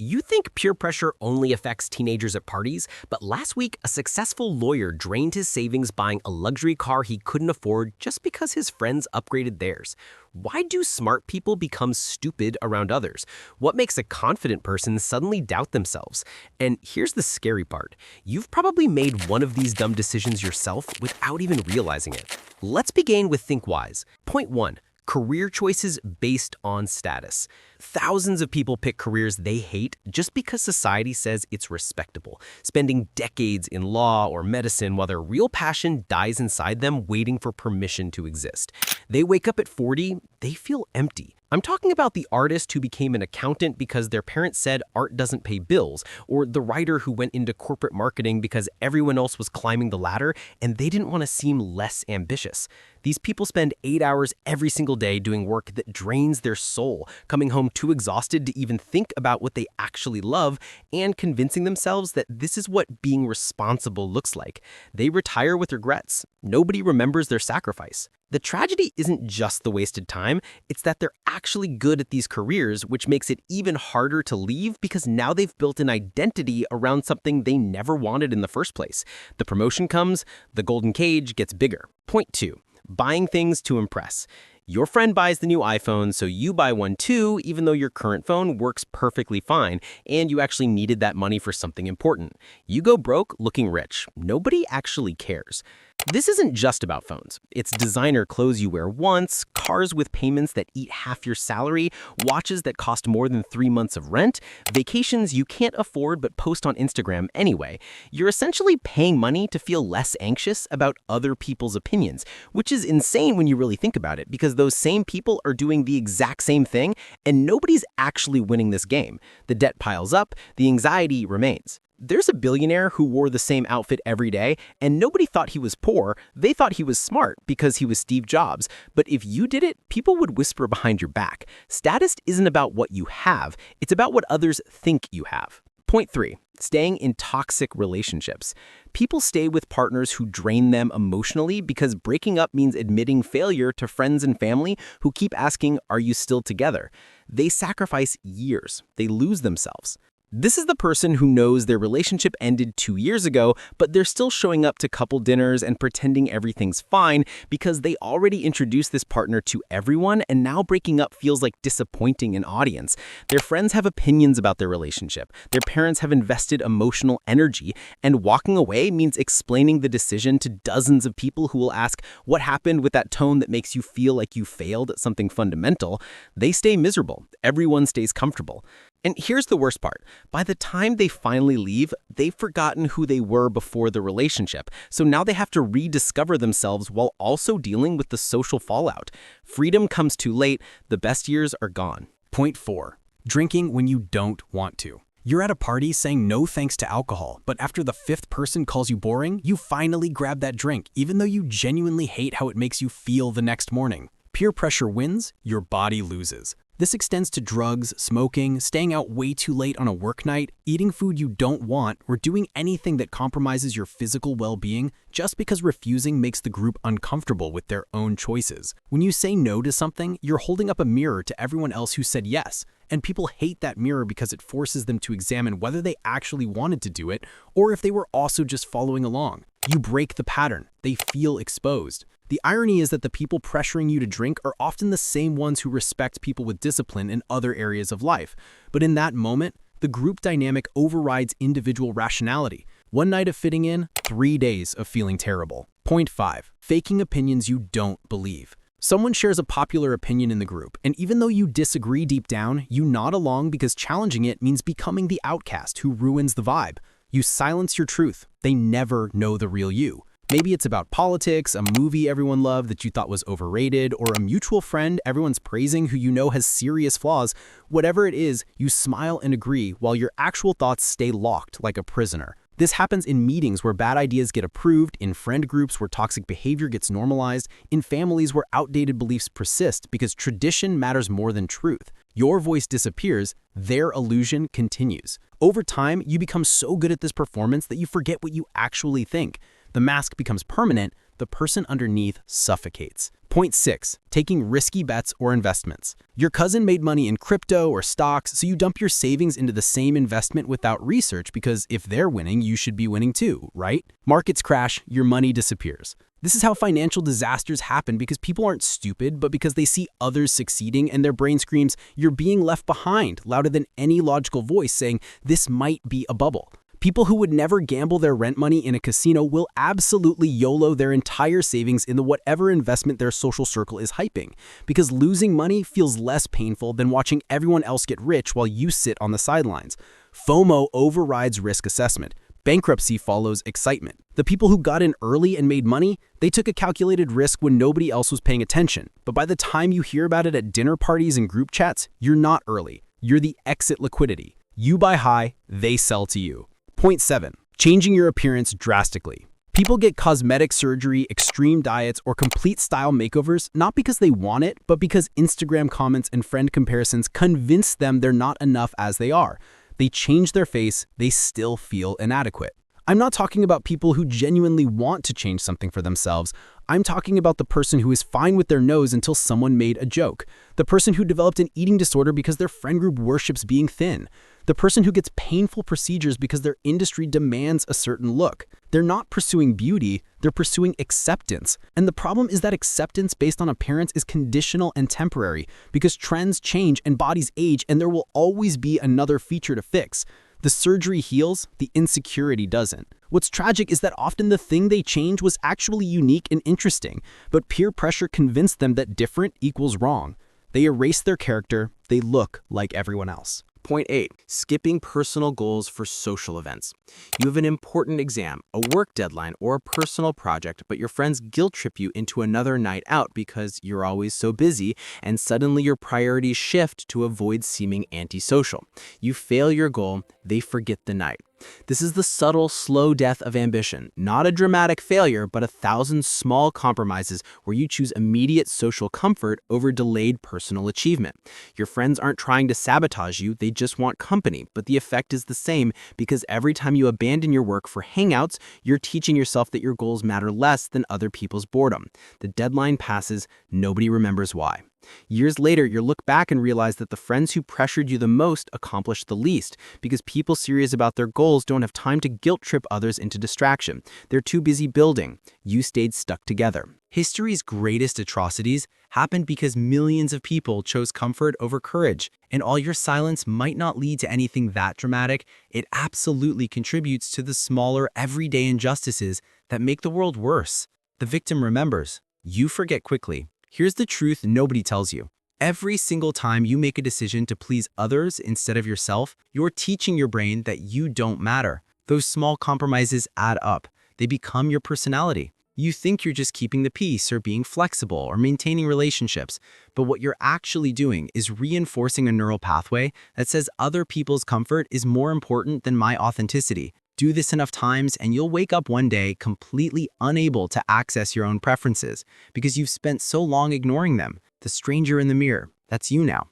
You think peer pressure only affects teenagers at parties, but last week, a successful lawyer drained his savings buying a luxury car he couldn't afford just because his friends upgraded theirs. Why do smart people become stupid around others? What makes a confident person suddenly doubt themselves? And here's the scary part. You've probably made one of these dumb decisions yourself without even realizing it. Let's begin with Think Wise. Point 1. Career choices based on status. Thousands of people pick careers they hate just because society says it's respectable, spending decades in law or medicine while their real passion dies inside them waiting for permission to exist. They wake up at 40, they feel empty. I'm talking about the artist who became an accountant because their parents said art doesn't pay bills, or the writer who went into corporate marketing because everyone else was climbing the ladder and they didn't want to seem less ambitious. These people spend 8 hours every single day doing work that drains their soul, coming home too exhausted to even think about what they actually love, and convincing themselves that this is what being responsible looks like. They retire with regrets. Nobody remembers their sacrifice. The tragedy isn't just the wasted time, it's that they're actually good at these careers, which makes it even harder to leave because now they've built an identity around something they never wanted in the first place. The promotion comes, the golden cage gets bigger. Point 2. Buying things to impress. Your friend buys the new iPhone, so you buy one too, even though your current phone works perfectly fine, and you actually needed that money for something important. You go broke looking rich. Nobody actually cares. This isn't just about phones. It's designer clothes you wear once, cars with payments that eat half your salary, watches that cost more than 3 months of rent, vacations you can't afford but post on Instagram anyway. You're essentially paying money to feel less anxious about other people's opinions, which is insane when you really think about it, because those same people are doing the exact same thing, and nobody's actually winning this game. The debt piles up, the anxiety remains. There's a billionaire who wore the same outfit every day, and nobody thought he was poor. They thought he was smart because he was Steve Jobs. But if you did it, people would whisper behind your back. Status isn't about what you have. It's about what others think you have. Point 3. Staying in toxic relationships. People stay with partners who drain them emotionally because breaking up means admitting failure to friends and family who keep asking, "Are you still together?" They sacrifice years. They lose themselves. This is the person who knows their relationship ended 2 years ago, but they're still showing up to couple dinners and pretending everything's fine because they already introduced this partner to everyone, and now breaking up feels like disappointing an audience. Their friends have opinions about their relationship. Their parents have invested emotional energy, and walking away means explaining the decision to dozens of people who will ask, "What happened with that tone that makes you feel like you failed at something fundamental?" They stay miserable. Everyone stays comfortable. And here's the worst part. By the time they finally leave, they've forgotten who they were before the relationship. So now they have to rediscover themselves while also dealing with the social fallout. Freedom comes too late. The best years are gone. Point 4. Drinking when you don't want to. You're at a party saying no thanks to alcohol, but after the 5th person calls you boring, you finally grab that drink, even though you genuinely hate how it makes you feel the next morning. Peer pressure wins, your body loses. This extends to drugs, smoking, staying out way too late on a work night, eating food you don't want, or doing anything that compromises your physical well-being just because refusing makes the group uncomfortable with their own choices. When you say no to something, you're holding up a mirror to everyone else who said yes, and people hate that mirror because it forces them to examine whether they actually wanted to do it or if they were also just following along. You break the pattern. They feel exposed. The irony is that the people pressuring you to drink are often the same ones who respect people with discipline in other areas of life. But in that moment, the group dynamic overrides individual rationality. 1 night of fitting in, 3 days of feeling terrible. Point 5. Faking opinions you don't believe. Someone shares a popular opinion in the group, and even though you disagree deep down, you nod along because challenging it means becoming the outcast who ruins the vibe. You silence your truth. They never know the real you. Maybe it's about politics, a movie everyone loved that you thought was overrated, or a mutual friend everyone's praising who you know has serious flaws. Whatever it is, you smile and agree while your actual thoughts stay locked like a prisoner. This happens in meetings where bad ideas get approved, in friend groups where toxic behavior gets normalized, in families where outdated beliefs persist because tradition matters more than truth. Your voice disappears, their illusion continues. Over time, you become so good at this performance that you forget what you actually think. The mask becomes permanent, the person underneath suffocates. Point 6. Taking risky bets or investments. Your cousin made money in crypto or stocks, so you dump your savings into the same investment without research because if they're winning, you should be winning too, right? Markets crash, your money disappears. This is how financial disasters happen because people aren't stupid, but because they see others succeeding and their brain screams, "You're being left behind," louder than any logical voice saying, "This might be a bubble." People who would never gamble their rent money in a casino will absolutely YOLO their entire savings into whatever investment their social circle is hyping, because losing money feels less painful than watching everyone else get rich while you sit on the sidelines. FOMO overrides risk assessment. Bankruptcy follows excitement. The people who got in early and made money, they took a calculated risk when nobody else was paying attention. But by the time you hear about it at dinner parties and group chats, you're not early. You're the exit liquidity. You buy high, they sell to you. Point 7. Changing your appearance drastically. People get cosmetic surgery, extreme diets, or complete style makeovers not because they want it, but because Instagram comments and friend comparisons convince them they're not enough as they are. They change their face, they still feel inadequate. I'm not talking about people who genuinely want to change something for themselves. I'm talking about the person who is fine with their nose until someone made a joke. The person who developed an eating disorder because their friend group worships being thin. The person who gets painful procedures because their industry demands a certain look. They're not pursuing beauty, they're pursuing acceptance. And the problem is that acceptance based on appearance is conditional and temporary because trends change and bodies age and there will always be another feature to fix. The surgery heals, the insecurity doesn't. What's tragic is that often the thing they change was actually unique and interesting, but peer pressure convinced them that different equals wrong. They erase their character, they look like everyone else. Point 8. Skipping personal goals for social events. You have an important exam, a work deadline, or a personal project, but your friends guilt trip you into another night out because you're always so busy, and suddenly your priorities shift to avoid seeming antisocial. You fail your goal, they forget the night. This is the subtle, slow death of ambition, not a dramatic failure, but 1,000 small compromises where you choose immediate social comfort over delayed personal achievement. Your friends aren't trying to sabotage you, they just want company, but the effect is the same because every time you abandon your work for hangouts, you're teaching yourself that your goals matter less than other people's boredom. The deadline passes, nobody remembers why. Years later, you'll look back and realize that the friends who pressured you the most accomplished the least because people serious about their goals don't have time to guilt trip others into distraction. They're too busy building. You stayed stuck together. History's greatest atrocities happened because millions of people chose comfort over courage. And all your silence might not lead to anything that dramatic, it absolutely contributes to the smaller, everyday injustices that make the world worse. The victim remembers. You forget quickly. Here's the truth nobody tells you. Every single time you make a decision to please others instead of yourself, you're teaching your brain that you don't matter. Those small compromises add up. They become your personality. You think you're just keeping the peace or being flexible or maintaining relationships, but what you're actually doing is reinforcing a neural pathway that says other people's comfort is more important than my authenticity. Do this enough times and you'll wake up one day completely unable to access your own preferences because you've spent so long ignoring them. The stranger in the mirror, that's you now.